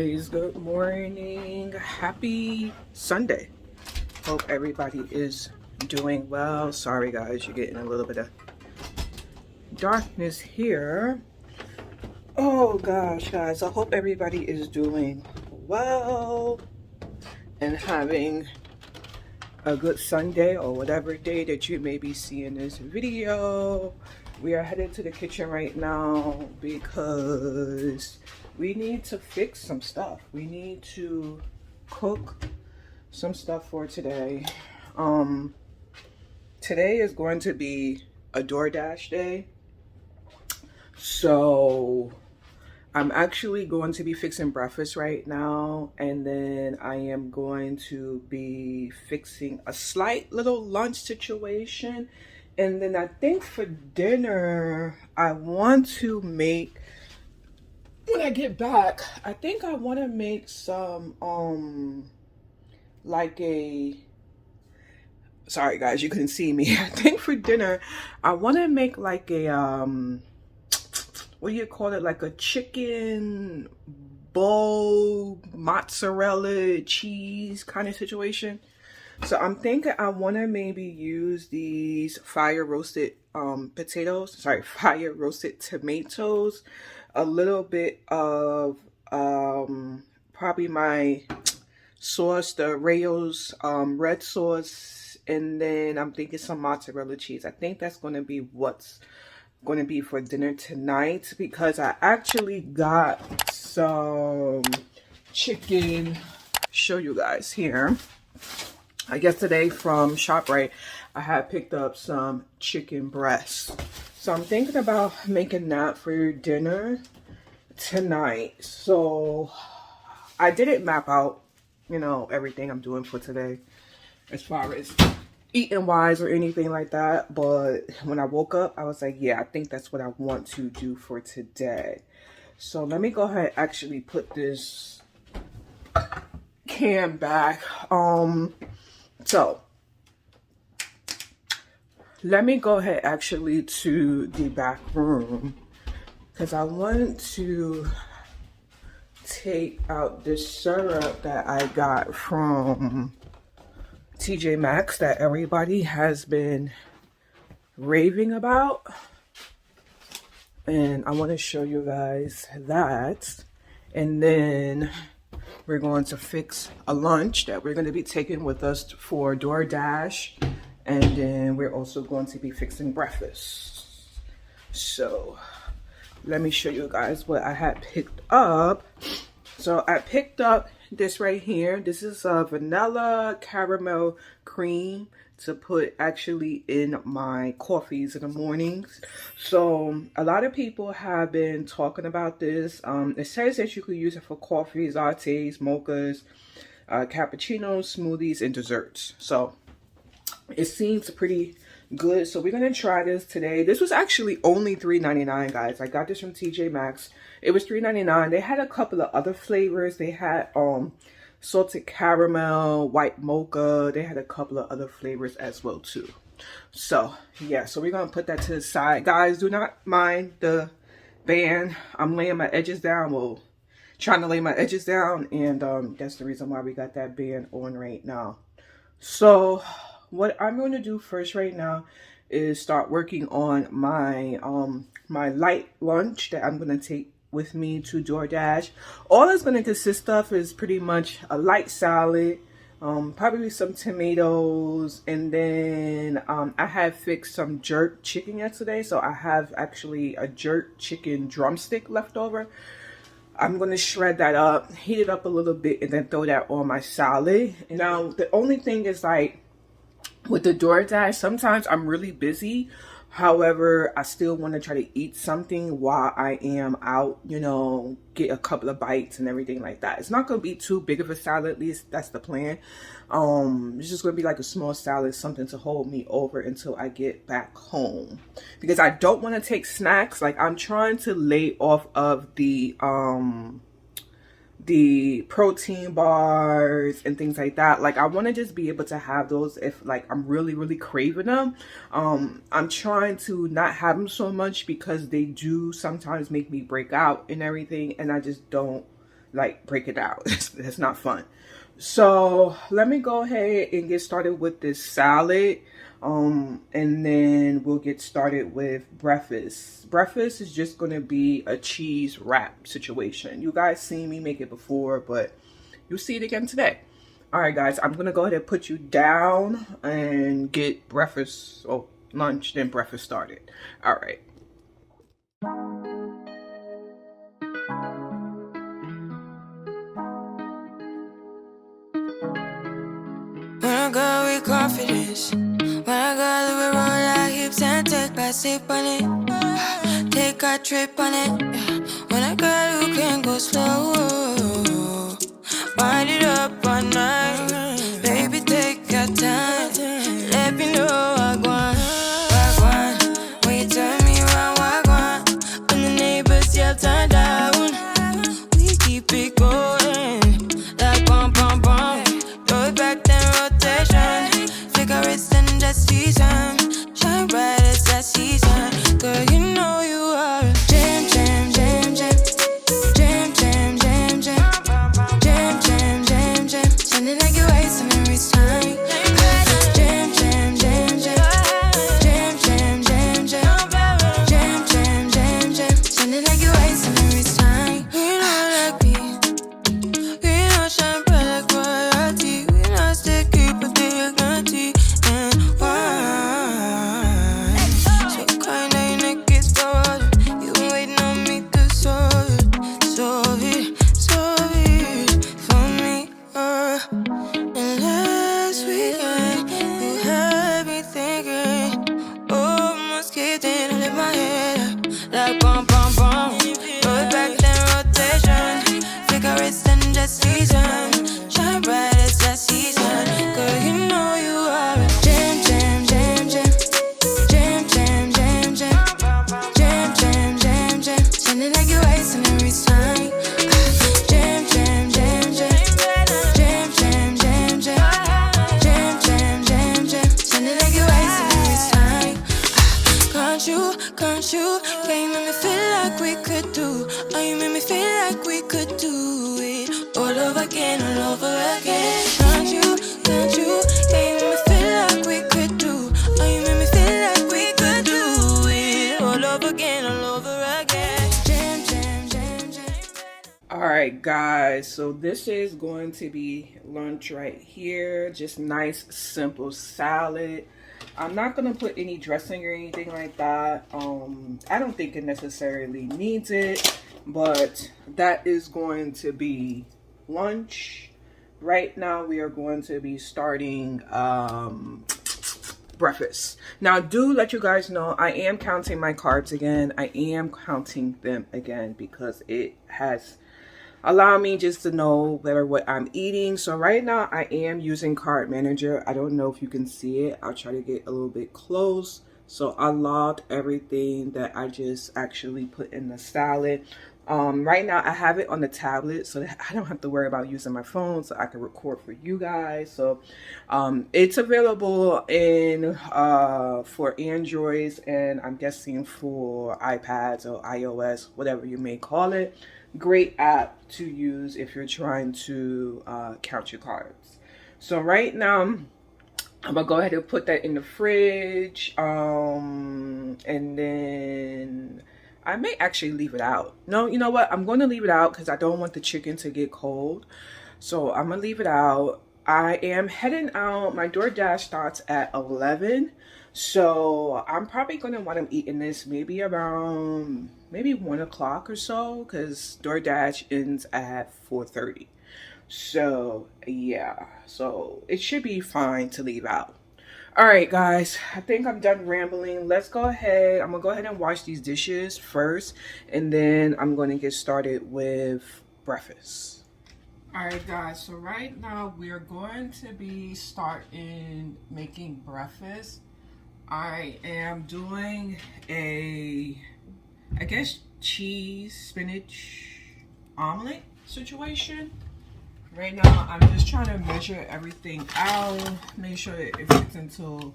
guys, good morning. Happy Sunday. Hope everybody is doing well. Sorry guys, you're getting a little bit of darkness here. Oh gosh guys, I hope everybody is doing well and having a good Sunday or whatever day that you may be seeing this video. We are headed to the kitchen right now because we need to fix some stuff. We need to cook some stuff for today. Today is going to be a DoorDash day. So I'm actually going to be fixing breakfast right now, and then I am going to be fixing a slight little lunch situation. And then I think for dinner, I want to make, when I get back, I think I want to make some, like a, sorry guys, you couldn't see me. I think for dinner, I want to make like a, what do you call it? Like a chicken bowl, mozzarella cheese kind of situation. So I'm thinking I want to maybe use these fire roasted fire roasted tomatoes, a little bit of probably my sauce, the Rayo's red sauce, and then I'm thinking some mozzarella cheese. I think that's going to be what's going to be for dinner tonight, because I actually got some chicken. Show you guys here. I guess today from ShopRite, I had picked up some chicken breasts. So I'm thinking about making that for dinner tonight. So I didn't map out, you know, everything I'm doing for today as far as eating wise or anything like that. But when I woke up, I was like, yeah, I think that's what I want to do for today. So let me go ahead and actually put this can back. So let me go ahead actually to the back room, because I want to take out this syrup that I got from TJ Maxx that everybody has been raving about. And I want to show you guys that. And then we're going to fix a lunch that we're going to be taking with us for DoorDash. And then we're also going to be fixing breakfast. So let me show you guys what I had picked up. So I picked up this right here. This is a vanilla caramel cream to put actually in my coffees in the mornings. So a lot of people have been talking about this. It says that you could use it for coffees, lattes, mochas, cappuccinos, smoothies, and desserts. So it seems pretty good. So we're gonna try this today. This was actually only $3.99, guys. I got this from TJ Maxx. It was $3.99. They had a couple of other flavors. They had salted caramel, white mocha. They had a couple of other flavors as well too. So yeah, so we're gonna put that to the side. Guys, do not mind the band. I'm laying my edges down. Well, trying to lay my edges down, and that's the reason why we got that band on right now. So what I'm going to do first right now is start working on my my light lunch that I'm going to take with me to DoorDash. All it's going to consist of is pretty much a light salad, probably some tomatoes, and then I have fixed some jerk chicken yesterday, so I have actually a jerk chicken drumstick left over. I'm going to shred that up, heat it up a little bit, and then throw that on my salad. Now the only thing is, like, with the DoorDash, sometimes I'm really busy. However, I still want to try to eat something while I am out, you know, get a couple of bites and everything like that. It's not going to be too big of a salad, at least that's the plan. It's just going to be like a small salad, something to hold me over until I get back home. Because I don't want to take snacks. Like, I'm trying to lay off of the protein bars and things like that. Like, I want to just be able to have those if, like, I'm really craving them. I'm trying to not have them so much because they do sometimes make me break out and everything, and I just don't like break it out. It's not fun. So let me go ahead and get started with this salad. And then we'll get started with breakfast. Breakfast is just going to be a cheese wrap situation. You guys seen me make it before, but you'll see it again today. All right, guys, I'm going to go ahead and put you down and get breakfast or lunch, then breakfast started. All right. When I go with confidence, when I go to roll our hips and take a sip on it, take a trip on it. When I go, you can go slow, wind it up all night. Baby, take your time, let me know I want. When you turn me around, I want. When the neighbors yell turn down, we keep it going like bum bum bum. Throw it back then rotation. Cigarettes and the season. Shine bright as that season. Girl, you know you are a jam, jam, jam, jam. Jam, jam, jam, jam. Jam, jam, jam, jam. Sounding like you're wasting every time. Jam, jam, jam, jam. Jam, jam, jam, jam. Jam, jam, jam, jam. Sounding like you're wasting every time. We know like me. We know shine bright like royalty. We know stay keep with the dignity and wine. So kind of your neck is falling. You been waiting on me to solve it for me. And last weekend you had me thinking, oh, almost kicked in and lift my head up like bum bum bum. Throw it back then rotation. Cigarettes and the season. Shine bright as that season. Girl, you know you are a jam, jam, jam, jam. Jam, jam, jam, jam. Jam, jam, jam, jam. Sounding like you're wasting every time. Jam, jam, jam, jam. Jam, jam, jam, jam. Jam, jam, jam, jam. Sounding like you're wasting every time. Can't you? Yeah, you make me feel like we could do. Oh, you make me feel like we could do it all over again, all over again. Can't you? Yeah, you make me feel like we could do. Oh, you make me feel like we could do it all over again, all over again. Jam, jam, jam, jam. All right, guys, so this is going to be lunch right here. Just nice, simple salad. I'm not going to put any dressing or anything like that. I don't think it necessarily needs it, but that is going to be lunch. Right now, we are going to be starting breakfast. Now, do let you guys know, I am counting my carbs again. I am counting them again because it has allow me just to know better what I'm eating. So right now I am using Card Manager. I don't know if you can see it. I'll try to get a little bit close. So I logged everything that I just actually put in the salad. Right now I have it on the tablet so that I don't have to worry about using my phone, so I can record for you guys. So it's available in for Androids, and I'm guessing for iPads or iOS, whatever you may call it. Great app to use if you're trying to count your carbs. So right now I'm gonna go ahead and put that in the fridge, and then I may actually leave it out. No, you know what, I'm going to leave it out because I don't want the chicken to get cold. So I'm gonna leave it out. I am heading out. My DoorDash starts at 11, so I'm probably gonna want to eating this maybe around 1 o'clock or so, because DoorDash ends at 4:30. So yeah, so it should be fine to leave out. All right, guys, I think I'm done rambling. Let's go ahead. I'm gonna go ahead and wash these dishes first, and then I'm gonna get started with breakfast. All right, guys, so right now we're going to be starting making breakfast. I am doing I guess cheese spinach omelet situation. Right now I'm just trying to measure everything out, make sure it fits into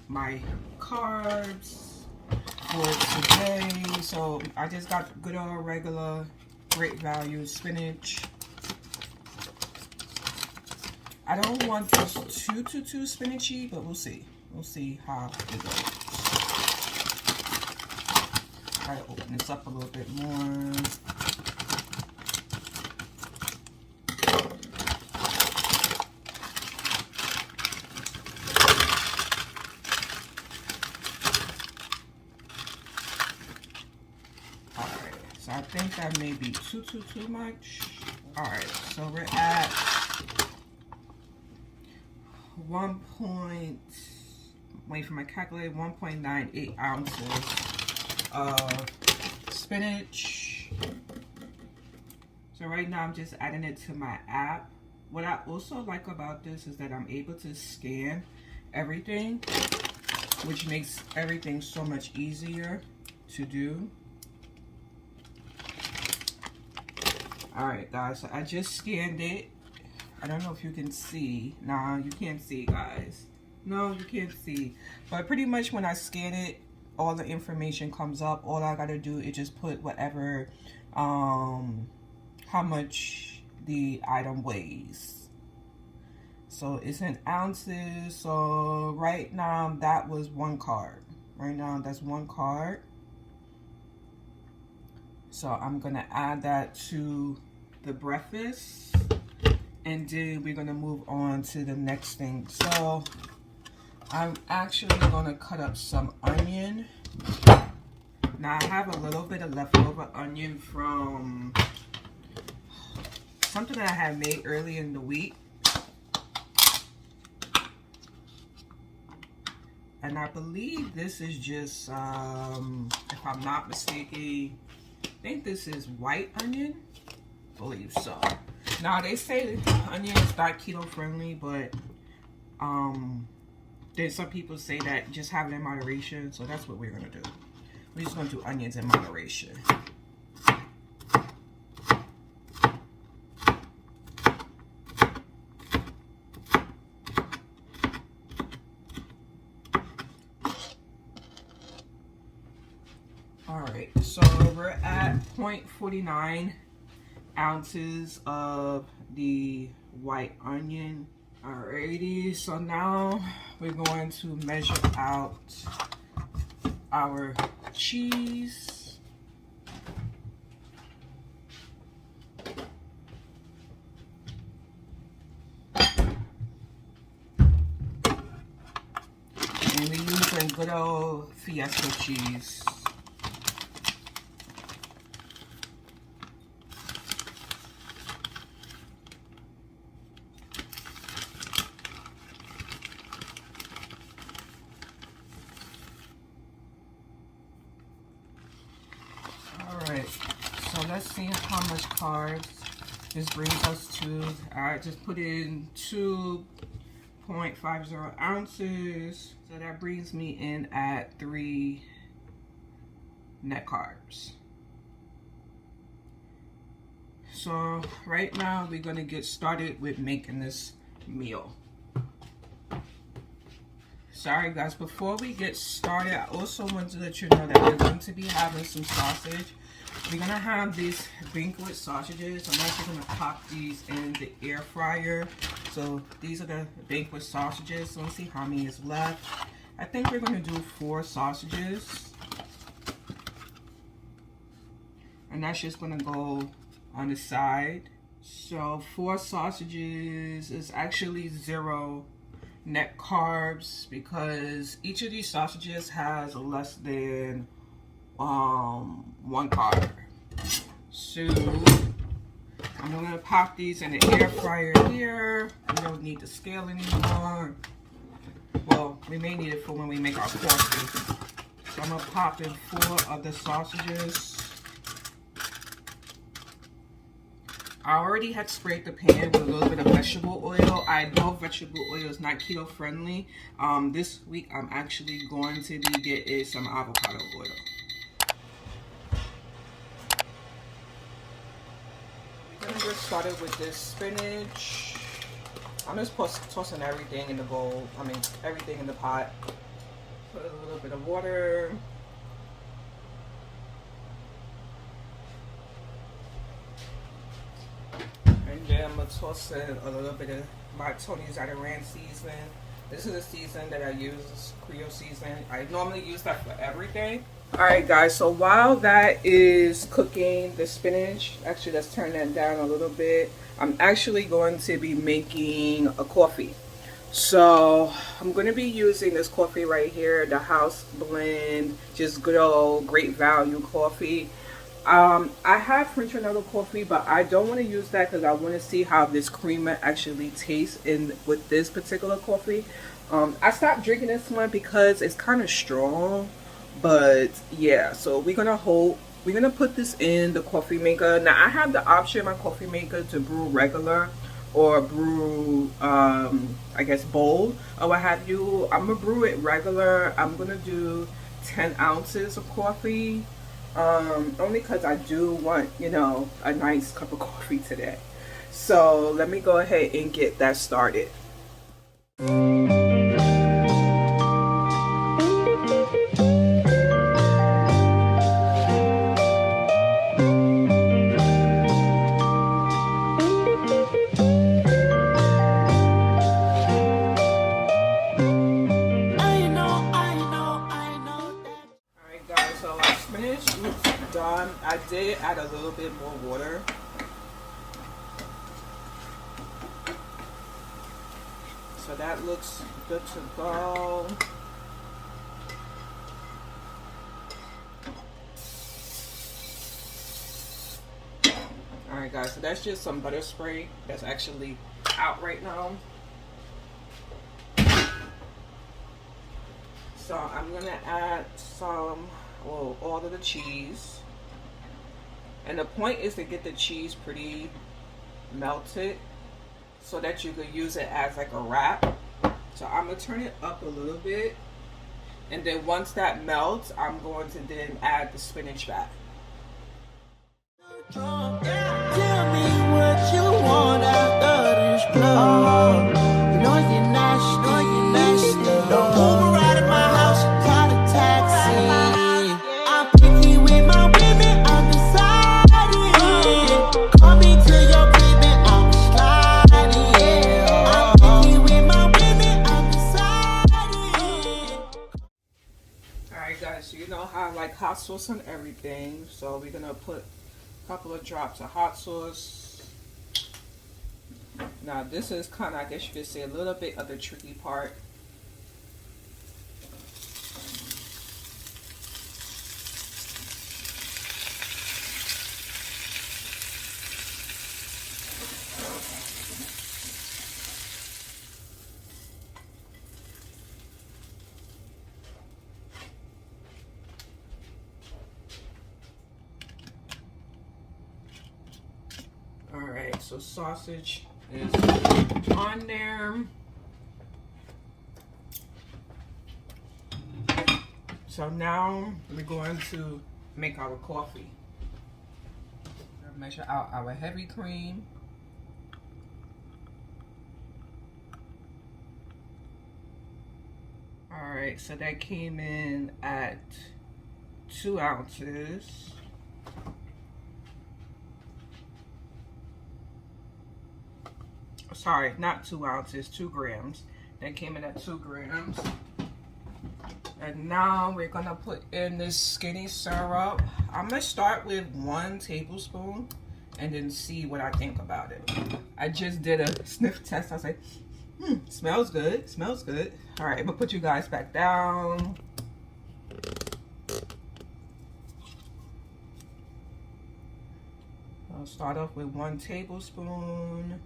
my carbs for today. So I just got good old regular great value spinach. I don't want this too spinachy, but we'll see. We'll see how it goes. Try to open this up a little bit more. So I think that may be too much. All right, so we're at 1.98 ounces of spinach. So right now I'm just adding it to my app. What I also like about this is that I'm able to scan everything, which makes everything so much easier to do. All right, guys, so I just scanned it. I don't know if you can see. Nah, you can't see, guys. No, you can't see. But pretty much when I scan it, all the information comes up. All I gotta do is just put whatever, how much the item weighs. So it's in ounces. So right now, that was 1 card. Right now, that's 1 card. So I'm gonna add that to the breakfast, and then we're gonna move on to the next thing. So I'm actually gonna cut up some onion. Now I have a little bit of leftover onion from something that I had made early in the week. And I believe this is just, if I'm not mistaken, I think this is white onion. I believe so. Now they say that onion is not keto friendly, but there's some people say that just have it in moderation. So that's what we're gonna do. We're just gonna do onions in moderation. All right, so we're at 0.49 ounces of the white onion. Alrighty, so now we're going to measure out our cheese. And we're using good old Fiesta cheese. So let's see how much carbs this brings us to. I just put in 2.50 ounces. So that brings me in at 3 net carbs. So right now we're gonna get started with making this meal. Sorry guys, before we get started, I also want to let you know that we're going to be having some sausage. We're gonna have these banquet sausages. I'm actually gonna pop these in the air fryer. So these are the banquet sausages. So let's see how many is left. I think we're gonna do 4 sausages. And that's just gonna go on the side. So 4 sausages is actually 0 net carbs because each of these sausages has less than 1 carb. So I'm gonna pop these in the air fryer here. We don't need the scale anymore. Well, we may need it for when we make our courses. So I'm gonna pop in 4 of the sausages. I already had sprayed the pan with a little bit of vegetable oil. I know vegetable oil is not keto friendly. This week I'm actually going to be getting some avocado oil. We're gonna get started with this spinach. I'm just tossing everything in the bowl. I mean, everything in the pot. Put a little bit of water. And then I'm gonna toss in a little bit of my Tony's Adaran seasoning. This is a season that I use, Creole season. I normally use that for everything. Alright guys, so while that is cooking, the spinach, actually let's turn that down a little bit. I'm actually going to be making a coffee. So I'm going to be using this coffee right here, the House Blend, just good old great value coffee. I have French vanilla coffee, but I don't want to use that because I want to see how this creamer actually tastes in with this particular coffee. I stopped drinking this one because it's kind of strong. But yeah, so we're gonna put this in the coffee maker. Now I have the option in my coffee maker to brew regular or brew I guess bold or what have you. I'm gonna brew it regular. I'm gonna do 10 ounces of coffee, only because I do want, you know, a nice cup of coffee today. So let me go ahead and get that started. Done. I did add a little bit more water. So that looks good to go. Alright guys, so that's just some butter spray that's actually out right now. So I'm gonna add some, well, all of the cheese. And the point is to get the cheese pretty melted so that you could use it as like a wrap. So I'm gonna turn it up a little bit. And then once that melts, I'm going to then add the spinach back. Tell me what you want after this club. You know you're nasty, don't move around in my house, call a taxi. I'm picky with my women, I'm deciding. Call me to your crib and I'm sliding. I'm picky with my women, I'm deciding. Alright guys, so you know how I like hot sauce on everything. So we're gonna put couple of drops of hot sauce. Now this is kind of, I guess you could say, a little bit of the tricky part. Alright, so sausage is on there. So now we're going to make our coffee. We're gonna measure out our heavy cream. Alright, so that came in at 2 ounces. Sorry, not 2 ounces, 2 grams. That came in at 2 grams. And now we're gonna put in this skinny syrup. I'm gonna start with 1 tablespoon and then see what I think about it. I just did a sniff test. I was like, smells good, smells good. All right, I'm gonna put you guys back down. I'll start off with 1 tablespoon.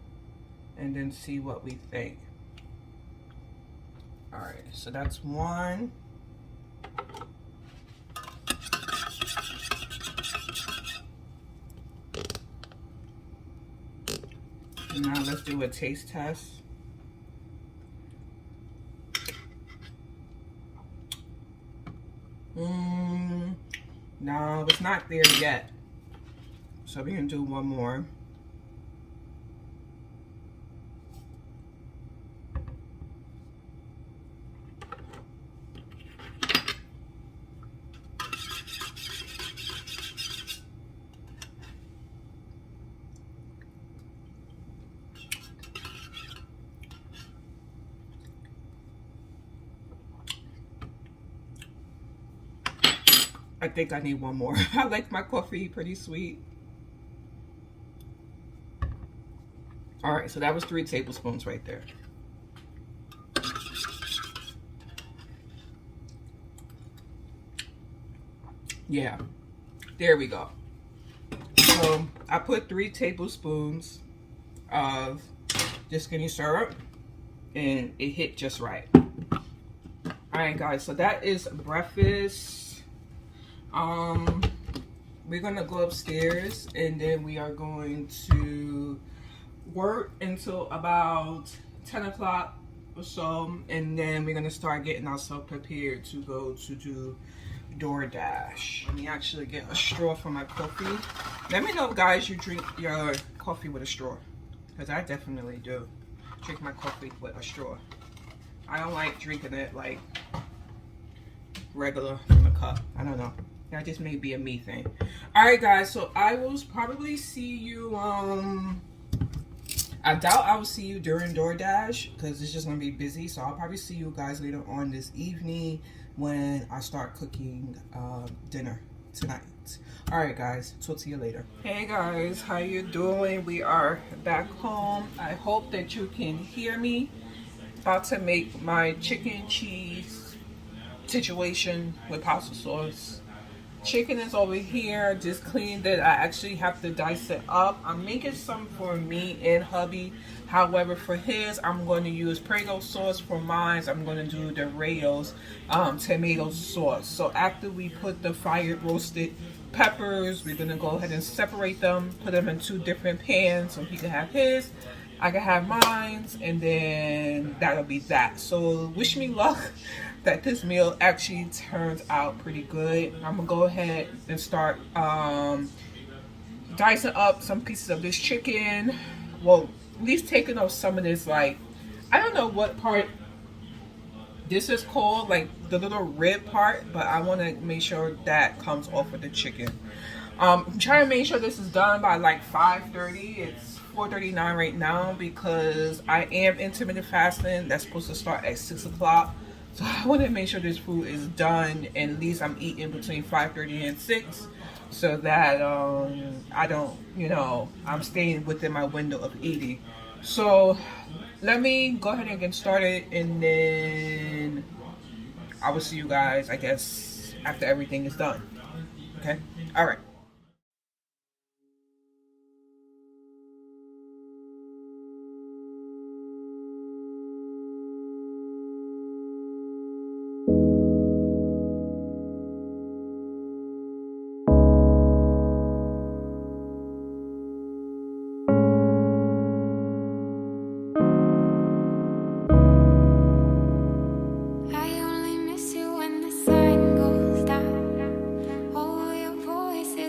And then see what we think. All right, so that's 1. And now let's do a taste test. No, it's not there yet. So we can do 1 more. I think I need one more. I like my coffee pretty sweet. All right, so that was 3 tablespoons right there. Yeah, there we go. So I put 3 tablespoons of this skinny syrup, and it hit just right. All right, guys, so that is breakfast. We're gonna go upstairs, and then we are going to work until about 10 o'clock or so, and then we're gonna start getting ourselves prepared to go to do DoorDash. Let me actually get a straw for my coffee. Let me know, guys, you drink your coffee with a straw, because I definitely do drink my coffee with a straw. I don't like drinking it like regular from a cup. I don't know. That just may be a me thing. All right, guys, so I will probably see you I doubt I will see you during DoorDash because it's just gonna be busy. So I'll probably see you guys later on this evening when I start cooking dinner tonight. All right, guys, talk to you later. Hey guys, how you doing? We are back home. I hope that you can hear me. About to make my chicken cheese situation with pasta sauce. Chicken is over here, just cleaned it. I actually have to dice it up. I'm making some for me and hubby. However, for his, I'm going to use Prego sauce. For mine, I'm going to do the Rayo's tomato sauce. So after we put the fired roasted peppers, we're going to go ahead and separate them, put them in 2 different pans so he can have his, I can have mine, and then that'll be that. So wish me luck that this meal actually turns out pretty good. I'm gonna go ahead and start dicing up some pieces of this chicken. Well, at least taking off some of this, like, I don't know what part this is called, like the little rib part, but I want to make sure that comes off of the chicken. I'm trying to make sure this is done by like 5:30. It's 4:39 right now because I am intermittent fasting. That's supposed to start at 6 o'clock. So I want to make sure this food is done, and at least I'm eating between 5:30 and 6 so that I don't, I'm staying within my window of eating. So let me go ahead and get started, and then I will see you guys, I guess, after everything is done. Okay? All right. I only miss you when the sun goes down. Oh, your voice is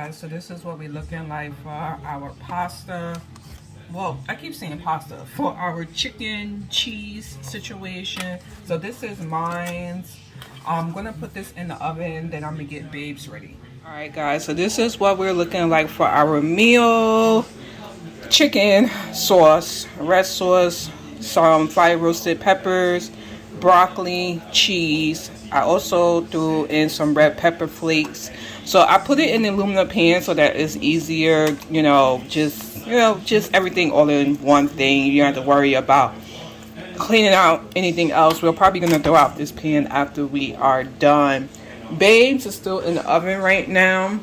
guys, so this is what we're looking like for our pasta. Well, I keep saying pasta. For our chicken cheese situation. So this is mine. I'm gonna put this in the oven, then I'm gonna get Babes ready. Alright guys, so this is what we're looking like for our meal. Chicken sauce, red sauce, some fire roasted peppers, broccoli, cheese. I also threw in some red pepper flakes. So I put it in the aluminum pan so that it's easier, just everything all in one thing. You don't have to worry about cleaning out anything else. We're probably gonna throw out this pan after we are done. Babes is still in the oven right now.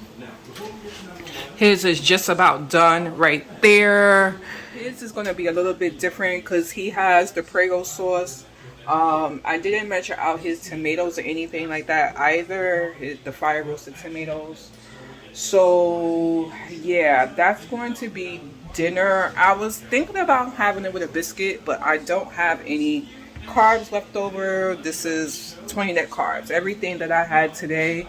His is just about done right there. His is going to be a little bit different because he has the Prego sauce. I didn't measure out his tomatoes or anything like that either. The fire roasted tomatoes. So yeah, that's going to be dinner. I was thinking about having it with a biscuit, but I don't have any carbs left over. This is 20 net carbs. Everything that I had today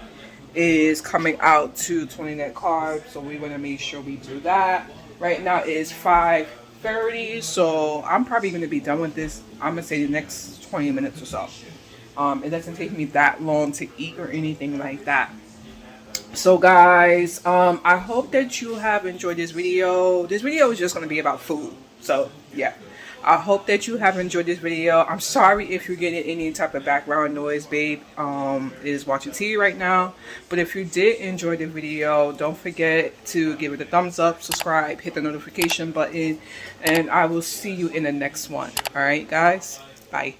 is coming out to 20 net carbs, so we're gonna make sure we do that. Right now it is 5:30, so I'm probably gonna be done with this. I'm gonna say the next 20 minutes or so. It doesn't take me that long to eat or anything like that. So guys, I hope that you have enjoyed this video. This video is just gonna be about food, so yeah. I hope that you have enjoyed this video. I'm sorry if you're getting any type of background noise. Babe is watching TV right now. But if you did enjoy the video, don't forget to give it a thumbs up, subscribe, hit the notification button, and I will see you in the next one. All right, guys? Bye.